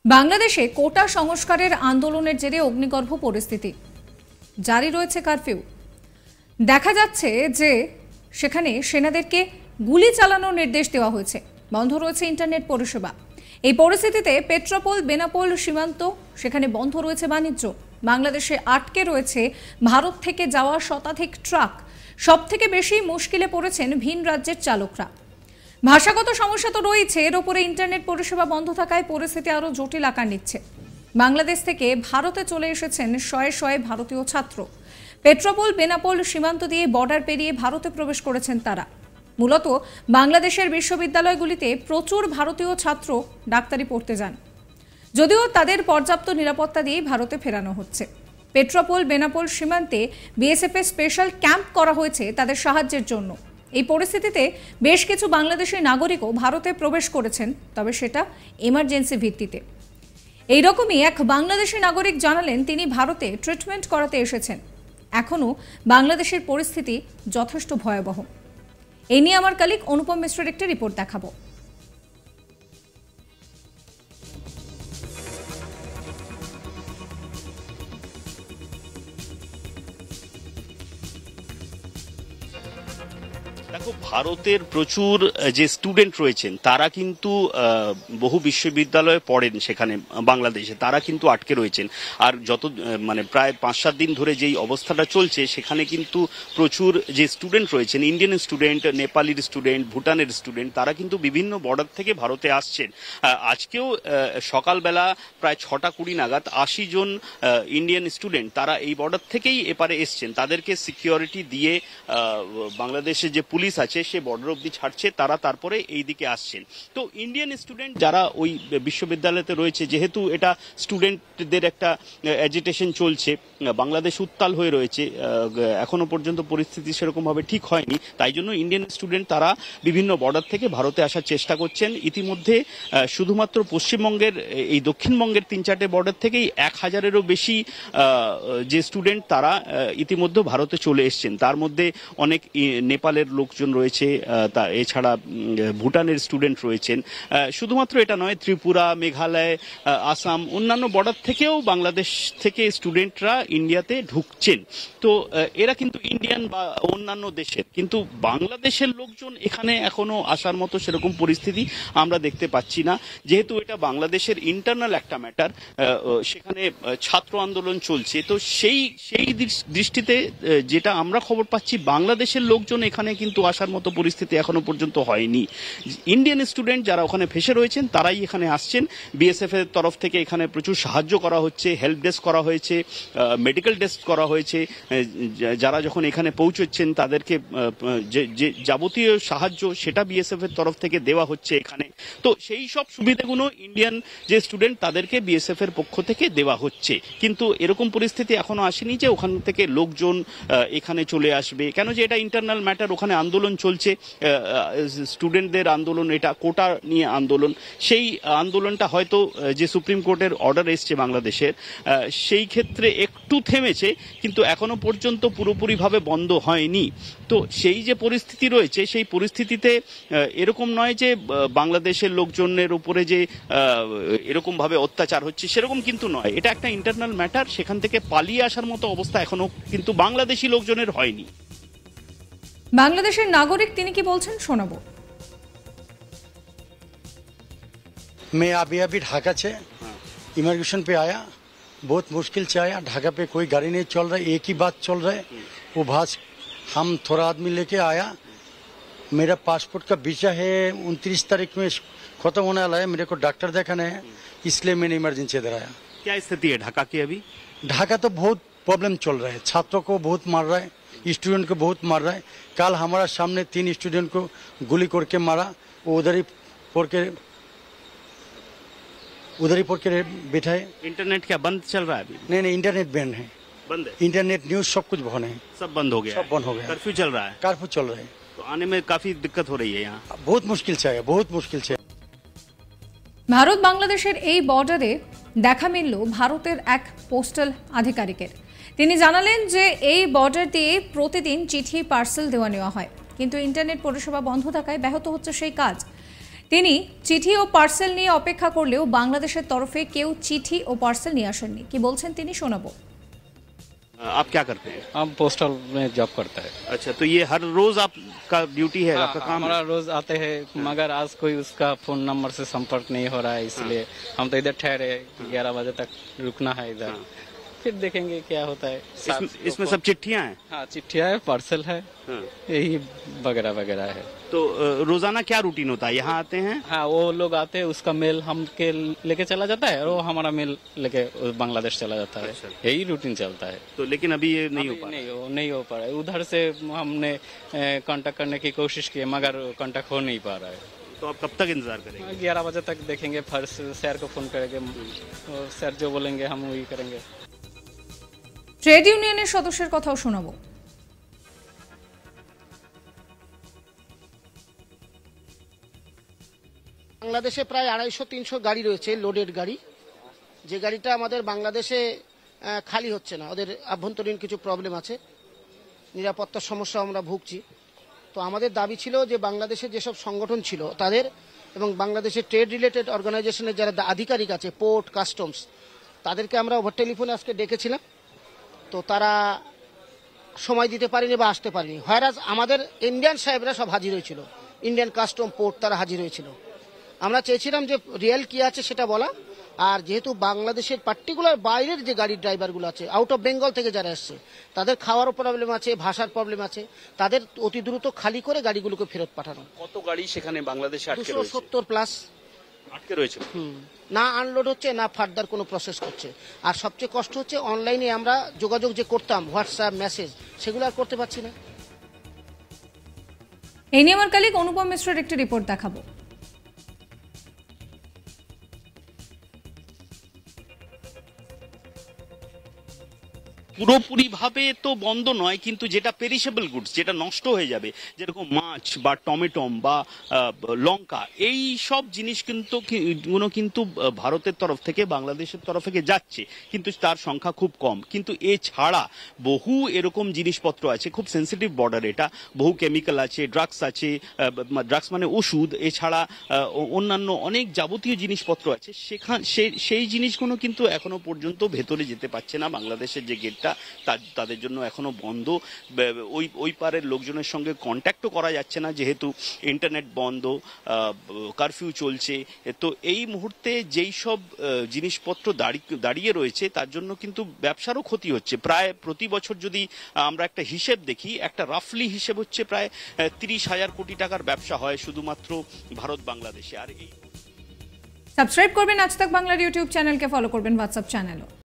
বাংলাদেশে কোটা সংস্কারের আন্দোলনের জেরে অগ্নিগর্ভ পরিস্থিতি, জারি রয়েছে কারফিউ। দেখা যাচ্ছে যে সেখানে সেনাদেরকে গুলি চালানোর নির্দেশ দেওয়া হয়েছে, বন্ধ রয়েছে ইন্টারনেট পরিষেবা। এই পরিস্থিতিতে পেট্রাপোল বেনাপোল সীমান্ত, সেখানে বন্ধ রয়েছে বাণিজ্য। বাংলাদেশে আটকে রয়েছে ভারত থেকে যাওয়া শতাধিক ট্রাক। সবথেকে বেশি মুশকিলে পড়েছেন ভিন রাজ্যের চালকরা। ভাষাগত সমস্যা তো রয়েছে, এর উপরে ইন্টারনেট পরিষেবা বন্ধ থাকায় পরিস্থিতি আরও জটিল আকার নিচ্ছে। বাংলাদেশ থেকে ভারতে চলে এসেছেন শয়ে শয়ে ভারতীয় ছাত্র। পেট্রাপোল বেনাপোল সীমান্ত দিয়ে বর্ডার পেরিয়ে ভারতে প্রবেশ করেছেন তারা। মূলত বাংলাদেশের বিশ্ববিদ্যালয়গুলিতে প্রচুর ভারতীয় ছাত্র ডাক্তারি পড়তে যান, যদিও তাদের পর্যাপ্ত নিরাপত্তা দিয়ে ভারতে ফেরানো হচ্ছে। পেট্রাপোল বেনাপোল সীমান্তে বিএসএফ এর স্পেশাল ক্যাম্প করা হয়েছে তাদের সাহায্যের জন্য। এই পরিস্থিতিতে বেশ কিছু বাংলাদেশি নাগরিকও ভারতে প্রবেশ করেছেন, তবে সেটা এমার্জেন্সি ভিত্তিতে। এইরকমই এক বাংলাদেশি নাগরিক জানালেন তিনি ভারতে ট্রিটমেন্ট করাতে এসেছেন। এখনও বাংলাদেশের পরিস্থিতি যথেষ্ট ভয়াবহ। এই নিয়ে আমার কলিগ অনুপম মিশ্রের একটি রিপোর্ট দেখাবো। দেখো, ভারতের প্রচুর যে স্টুডেন্ট রয়েছেন তারা কিন্তু বহু বিশ্ববিদ্যালয়ে পড়েন সেখানে বাংলাদেশে, তারা কিন্তু আটকে রয়েছেন। আর প্রায় 5-7 দিন ধরে যেই অবস্থাটা চলছে সেখানে কিন্তু প্রচুর যে স্টুডেন্ট রয়েছেন, ইন্ডিয়ান স্টুডেন্ট, নেপালির স্টুডেন্ট, ভুটানের স্টুডেন্ট, তারা কিন্তু বিভিন্ন বর্ডার থেকে ভারতে আসছেন। আজকেও সকালবেলা প্রায় 6:20 নাগাদ 80 জন ইন্ডিয়ান স্টুডেন্ট তারা এই বর্ডার থেকেই এপারে এসছেন। তাদেরকে সিকিউরিটি দিয়ে বাংলাদেশে যে পুলিশ আছে সে বর্ডার অব্দি ছাড়ছে, তারা তারপরে এই দিকে আসছেন। তো ইন্ডিয়ান স্টুডেন্ট যারা ওই বিশ্ববিদ্যালয়তে রয়েছে, যেহেতু এটা স্টুডেন্টদের একটা অ্যাজিটেশন চলছে, বাংলাদেশ উত্তাল হয়ে রয়েছে, এখনো পর্যন্ত পরিস্থিতি সেরকম ভাবে ঠিক হয়নি, তাই জন্য ইন্ডিয়ান স্টুডেন্ট তারা বিভিন্ন বর্ডার থেকে ভারতে আসার চেষ্টা করছেন। ইতিমধ্যে শুধুমাত্র পশ্চিমবঙ্গের এই দক্ষিণবঙ্গের 3-4টে বর্ডার থেকেই 1000-এরও বেশি যে স্টুডেন্ট তারা ইতিমধ্যে ভারতে চলে এসছেন। তার মধ্যে অনেক নেপালের লোকজন রয়েছে, এছাড়া ভুটানের স্টুডেন্ট রয়েছেন। শুধুমাত্র এটা নয়, ত্রিপুরা, মেঘালয়, আসাম, অন্যান্য বর্ডার থেকেও বাংলাদেশ থেকে স্টুডেন্টরা ইন্ডিয়াতে ঢুকছেন। তো এরা কিন্তু ইন্ডিয়ান বা অন্যান্য দেশের, কিন্তু বাংলাদেশের লোকজন এখানে এখনো আসার মতো সেরকম পরিস্থিতি আমরা দেখতে পাচ্ছি না। যেহেতু এটা বাংলাদেশের ইন্টারনাল একটা ম্যাটার, সেখানে ছাত্র আন্দোলন চলছে, তো সেই দৃষ্টিতে যেটা আমরা খবর পাচ্ছি, বাংলাদেশের লোকজন এখানে কিন্তু আসার মতো পরিস্থিতি এখনো পর্যন্ত হয়নি। ইন্ডিয়ান স্টুডেন্ট যারা ওখানে ফেসে রয়েছেন তারাই এখানে আসছেন। বিএসএফ এর তরফ থেকে এখানে প্রচুর সাহায্য করা হচ্ছে, হেল্প ডেস্ক করা হয়েছে, মেডিকেল ডেস্ক করা হয়েছে। যারা যখন এখানে পৌঁছচ্ছেন তাদেরকে যে যাবতীয় সাহায্য সেটা বিএসএফ এর তরফ থেকে দেওয়া হচ্ছে এখানে। তো সেই সব সুবিধাগুলো ইন্ডিয়ান যে স্টুডেন্ট তাদেরকে বিএসএফ এর পক্ষ থেকে দেওয়া হচ্ছে। কিন্তু এরকম পরিস্থিতি এখনো আসেনি যে ওখান থেকে লোকজন এখানে চলে আসবে, কেন যে এটা ইন্টারনাল ম্যাটার। ওখানে আন্দোলন চলছে, স্টুডেন্টদের আন্দোলন, এটা কোটা নিয়ে আন্দোলন। সেই আন্দোলনটা হয়তো যে সুপ্রিম কোর্টের অর্ডার এসছে বাংলাদেশের, সেই ক্ষেত্রে একটু থেমেছে, কিন্তু এখনো পর্যন্ত পুরোপুরিভাবে বন্ধ হয়নি। তো সেই যে পরিস্থিতি রয়েছে, সেই পরিস্থিতিতে এরকম নয় যে বাংলাদেশের লোকজনের উপরে যে এরকম ভাবে অত্যাচার হচ্ছে, সেরকম কিন্তু নয়। এটা একটা ইন্টারনাল ম্যাটার, সেখান থেকে পালিয়ে আসার মতো অবস্থা এখনো কিন্তু বাংলাদেশি লোকজনের হয়নি। বাংলাদেশের নাগরিক তিনি কি বলছেন শোনাবো। मैं अभी ढाका से इमिग्रेशन पे आया, बहुत मुश्किल से आया। ढाका पे कोई गाड़ी नहीं चल रहा है, एक ही बात चल रहा है, वो भाष हम थोड़ा आदमी लेके आया। मेरा पासपोर्ट का वीजा है 29 तारीख में खत्म होने वाला है, मेरे को डॉक्टर दिखाना है, इसलिए मैंने इमरजेंसी इधर आया। क्या स्थिति है ढाका की अभी? ढाका तो बहुत प्रॉब्लम चल रहा है, छात्रों को बहुत मार रहा है, स्टूडेंट को बहुत मार रहा है। कल हमारा सामने 3 स्टूडेंट को गोली करके मारा, वो उधर ही पड़ के बैठा है। इंटरनेट क्या बंद चल रहा है अभी? नहीं, इंटरनेट बैन है, बंद है। इंटरनेट न्यूज सब कुछ बंद है, सब बंद हो गया, सब बंद हो गया। कर्फ्यू चल रहा है, कर्फ्यू चल रहा है। तो आने में काफी दिक्कत हो रही है यहाँ, बहुत मुश्किल से आया, बहुत मुश्किल से। ভারত বাংলাদেশের এই বর্ডারে দেখা মিলল ভারতের এক পোস্টাল আধিকারিকের। তিনি জানালেন যে এই বর্ডার দিয়ে প্রতিদিন চিঠি পার্সেল দেওয়া নেওয়া হয়, কিন্তু ইন্টারনেট পরিষেবা বন্ধ থাকায় ব্যাহত হচ্ছে সেই কাজ। তিনি চিঠি ও পার্সেল নিয়ে অপেক্ষা করলেও বাংলাদেশের তরফে কেউ চিঠি ও পার্সেল নিয়ে আসেননি। কি বলছেন তিনি শোনাবো। आप क्या करते हैं? हम पोस्टल में जॉब करता है। अच्छा, तो ये हर रोज आपका ड्यूटी है, आपका काम हमारा है? रोज आते हैं, मगर आज कोई उसका फोन नंबर से संपर्क नहीं हो रहा है, इसलिए हम तो इधर ठहरे 11 बजे तक रुकना है इधर, फिर देखेंगे क्या होता है। इसमें सब चिट्ठियां हैं? हाँ, चिट्ठियाँ है, पार्सल है, यही वगैरह वगैरह है। तो रोजाना क्या रूटीन होता है? यहाँ आते हैं? हाँ, वो लोग आते हैं, उसका मेल हम के लेके चला जाता है और वो हमारा मेल लेके बांग्लादेश चला जाता है। यही रूटीन चलता है। तो लेकिन अभी ये नहीं हो पा रहा। नहीं हो पा रहा है। उधर से हमने कांटेक्ट करने की कोशिश की मगर कांटेक्ट हो नहीं पा रहा है। तो आप कब तक इंतजार करेंगे? 11 बजे तक देखेंगे, फिर सर को फोन करेंगे, सर जो बोलेंगे हम वही करेंगे। ট্রেড ইউনিয়নের সদস্যের কথাও শোনাবো। বাংলাদেশে প্রায় 250-300 গাড়ি রয়েছে, লোডেড গাড়ি, যে গাড়িটা আমাদের বাংলাদেশে খালি হচ্ছে না। ওদের আভ্যন্তরীণ কিছু প্রবলেম আছে, নিরাপত্তার সমস্যা আমরা ভুগছি। তো আমাদের দাবি ছিল যে বাংলাদেশে যেসব সংগঠন ছিল তাদের এবং বাংলাদেশের ট্রেড রিলেটেড অর্গানাইজেশনের যারা আধিকারিক আছে, পোর্ট, কাস্টমস, তাদেরকে আমরা ওভার টেলিফোনে আজকে ডেকেছিলাম। তো তারা সময় দিতে পারেনি বা আসতে পারেনি। হয়রাজ আমাদের ইন্ডিয়ান সাহেবরা সব হাজির হয়েছিল, ইন্ডিয়ান কাস্টম, পোর্ট, তারা হাজির হয়েছিল। আমরা চেয়েছিলাম যে রিয়েল কি আছে সেটা বলা। আর যেহেতু বাংলাদেশের পার্টিকুলার বাইরের যে গাড়ির ড্রাইভারগুলো আছে, আউট অফ বেঙ্গল থেকে যারা এসছে, তাদের খাওয়ারও প্রবলেম আছে, ভাষার প্রবলেম আছে, তাদের অতি দ্রুত খালি করে গাড়িগুলোকে ফেরত পাঠানো। কত গাড়ি সেখানে বাংলাদেশে আটকে রয়েছে? 270 প্লাস আটকে রয়েছে। না আনলোড হচ্ছে, না ফার্দার কোনো প্রসেস করছে। আর সবচেয়ে কষ্ট হচ্ছে অনলাইনে আমরা যোগাযোগ যে করতাম, হোয়াটসঅ্যাপ মেসেজ, সেগুলো আর করতে পারছি না। এই নিয়ে আমার কালিক অনুপম মিশ্রের একটি রিপোর্ট দেখাবো। পুরোপুরি ভাবে তো বন্ধ নয়, কিন্তু যেটা পেরিশেবল গুডস, যেটা নষ্ট হয়ে যাবে, যেরকম মাছ বা টমেটম বা লঙ্কা, এই সব জিনিস কিন্তু ভারতের তরফ থেকে বাংলাদেশের তরফ থেকে যাচ্ছে, কিন্তু তার সংখ্যা খুব কম। কিন্তু এছাড়া বহু এরকম জিনিসপত্র আছে, খুব সেন্সিটিভ বর্ডার এটা, বহু কেমিক্যাল আছে, ড্রাগস আছে, ড্রাগস মানে ওষুধ, এছাড়া অন্যান্য অনেক যাবতীয় জিনিসপত্র আছে, সেই জিনিসগুলো কিন্তু এখনো পর্যন্ত ভেতরে যেতে পারছে না। বাংলাদেশের যে গেটটা তাদের জন্য এখনো বন্ধ। ওই পারের লোকজনের সঙ্গে কন্ট্যাক্টও করা যাচ্ছে না, যেহেতু ইন্টারনেট বন্ধ, কারফিউ চলছে। তো এই মুহূর্তে যেই সব জিনিসপত্র দাঁড়িয়ে রয়েছে তার জন্য কিন্তু ব্যবসারও ক্ষতি হচ্ছে। প্রায় প্রতি বছর যদি আমরা একটা হিসেব দেখি, একটা রাফলি হিসেব হচ্ছে প্রায় 30,000 কোটি টাকার ব্যবসা হয় শুধুমাত্র ভারত বাংলাদেশে। আর এই সাবস্ক্রাইব করবেন আজ তাক বাংলার ইউটিউব চ্যানেলকে, ফলো করবেন হোয়াটসঅ্যাপ চ্যানেলও।